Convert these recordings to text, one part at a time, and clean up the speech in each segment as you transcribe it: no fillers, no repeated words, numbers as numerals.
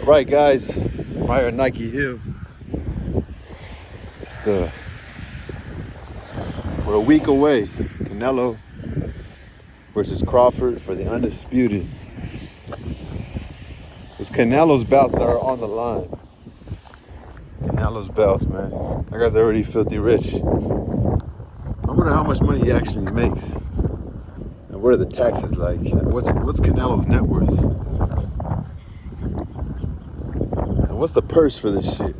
Right, guys, Meyer Nike Hill. Just, we're a week away. Canelo versus Crawford for the undisputed. It's Canelo's belts that are on the line. Canelo's belts, man. That guy's already filthy rich. I wonder how much money he actually makes. And what are the taxes like? What's Canelo's net worth? And what's the purse for this shit?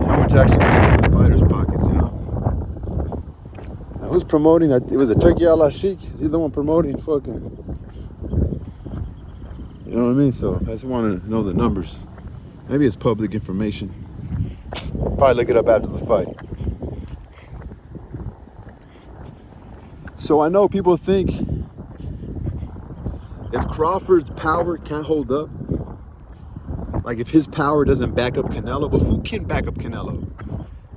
How much actually goes into the fighters' pockets, you know? Now, who's promoting? It was a Turkey Al Sheikh. Is he the one promoting fucking? You know what I mean? So I just want to know the numbers. Maybe it's public information. Probably look it up after the fight. So I know people think if Crawford's power can't hold up, like if his power doesn't back up Canelo, but who can back up Canelo?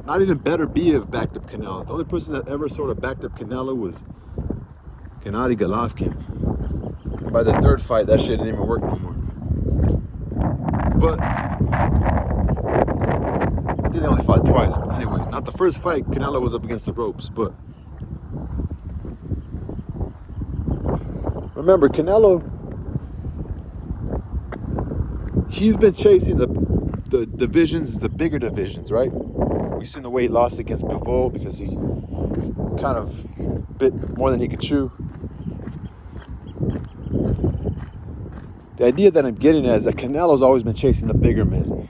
Not even Better Biev backed up Canelo. The only person that ever sort of backed up Canelo was Gennady Golovkin. And by the third fight, that shit didn't even work no more. But I think they only fought twice. But anyway, not the first fight. Canelo was up against the ropes, but remember, Canelo, he's been chasing the divisions, the bigger divisions, right? We've seen the way he lost against Bivol because he kind of bit more than he could chew. The idea that I'm getting at is that Canelo's always been chasing the bigger men.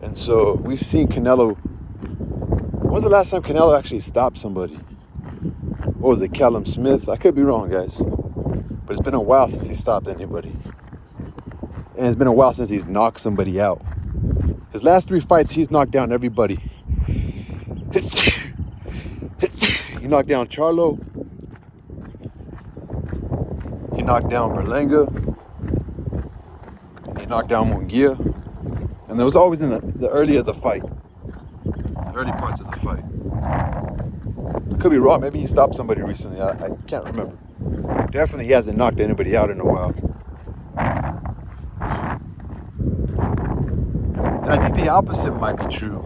And so we've seen Canelo. When's the last time Canelo actually stopped somebody? What was it, Callum Smith? I could be wrong, guys. But it's been a while since he stopped anybody. And it's been a while since he's knocked somebody out. His last 3 fights, he's knocked down everybody. He knocked down Charlo. He knocked down Berlanga. And he knocked down Munguia. And it was always in the early of the fight. The early parts of the fight. I could be wrong. Maybe he stopped somebody recently. I can't remember. Definitely he hasn't knocked anybody out in a while. And I think the opposite might be true.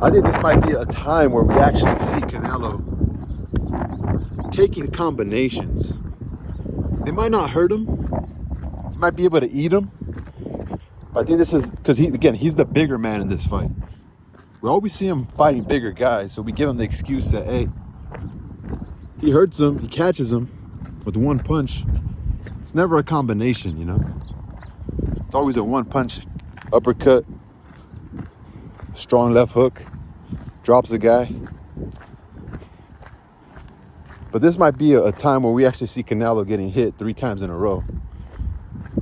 I think this might be a time where we actually see Canelo taking combinations. They might not hurt him. He might be able to eat him. But I think this is because he's the bigger man in this fight. We always see him fighting bigger guys, so we give him the excuse that, hey, he hurts him, he catches him with one punch. It's never a combination, you know? It's always a one punch uppercut, strong left hook, drops the guy. But this might be a time where we actually see Canelo getting hit 3 times in a row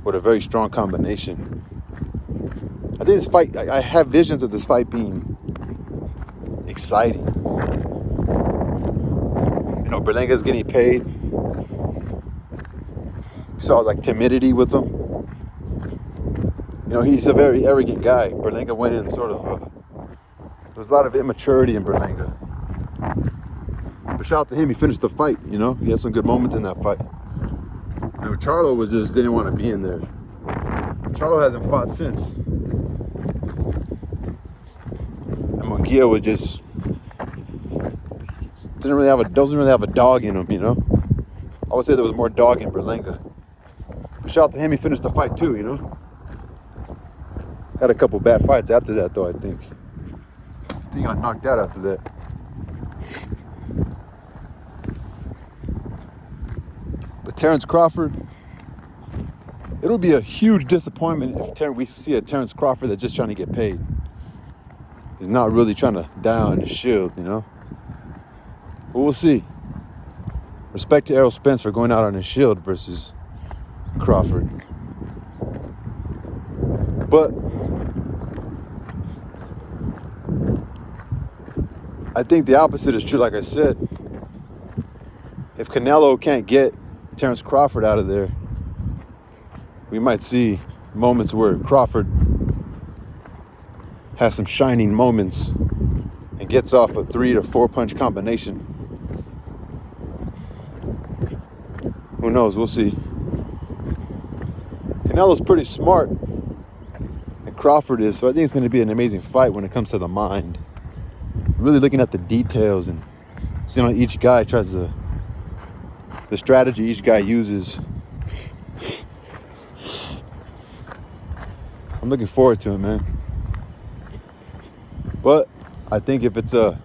with a very strong combination. I think this fight, I have visions of this fight being exciting. You know, Berlanga's getting paid. You saw like timidity with him. You know, he's a very arrogant guy. Berlanga went in sort of, there was a lot of immaturity in Berlanga. But shout out to him, he finished the fight, you know? He had some good moments in that fight. You know, Charlo didn't want to be in there. Charlo hasn't fought since. And Munguia doesn't really have a dog in him, you know? I would say there was more dog in Berlanga. But shout out to him, he finished the fight too, you know? Had a couple bad fights after that though, I think. I think he got knocked out after that. But Terence Crawford, it'll be a huge disappointment if we see a Terence Crawford that's just trying to get paid. He's not really trying to die on his shield, you know? But we'll see. Respect to Errol Spence for going out on his shield versus Crawford. But I think the opposite is true, like I said. If Canelo can't get Terence Crawford out of there, we might see moments where Crawford has some shining moments and gets off a 3 to 4 punch combination. Who knows? We'll see. Canelo's pretty smart, and Crawford is, so I think it's going to be an amazing fight when it comes to the mind. Really looking at the details and seeing how each guy tries to, the strategy each guy uses. I'm looking forward to it, man. But I think if it's the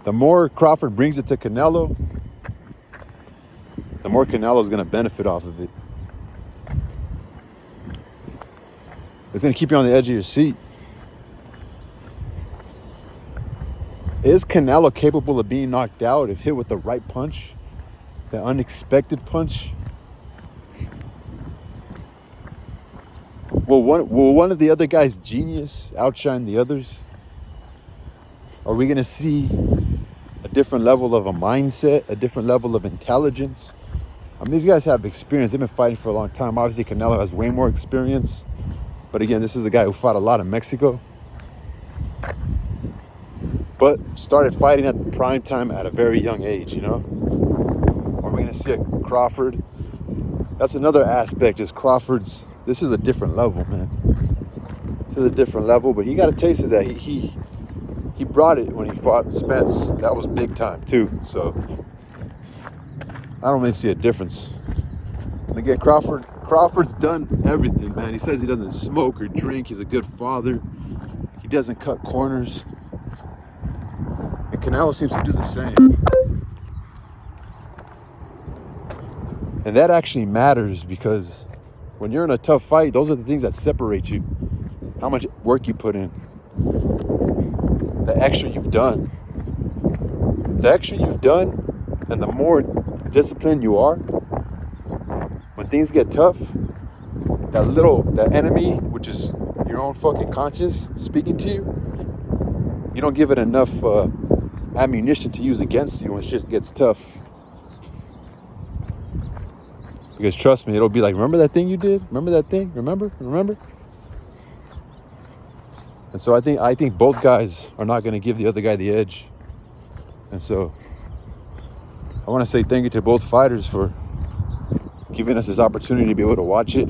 more Crawford brings it to Canelo, the more Canelo's going to benefit off of it. It's going to keep you on the edge of your seat. Is Canelo capable of being knocked out if hit with the right punch? The unexpected punch? Will one of the other guys' genius outshine the others? Are we going to see a different level of a mindset, a different level of intelligence? I mean, these guys have experience. They've been fighting for a long time. Obviously, Canelo has way more experience. But again, this is a guy who fought a lot in Mexico. But started fighting at prime time at a very young age, you know? Are we going to see a Crawford? That's another aspect, is Crawford's, this is a different level, man. This is a different level, but he got a taste of that. He brought it when he fought Spence. That was big time, too. So I don't really see a difference. And again, Crawford's done everything, man. He says he doesn't smoke or drink. He's a good father. He doesn't cut corners. And Canelo seems to do the same. And that actually matters, because when you're in a tough fight, those are the things that separate you. How much work you put in. The extra you've done. The extra you've done, and the more disciplined you are, when things get tough, that enemy, which is your own fucking conscience speaking to you, you don't give it enough ammunition to use against you when shit gets tough. Because trust me, it'll be like, remember that thing you did? Remember that thing? Remember? And so I think both guys are not going to give the other guy the edge. And so I want to say thank you to both fighters for giving us this opportunity to be able to watch it.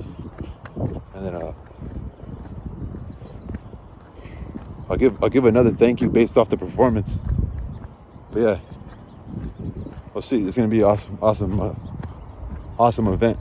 And then I'll give another thank you based off the performance. But yeah, we'll see. It's going to be an awesome event.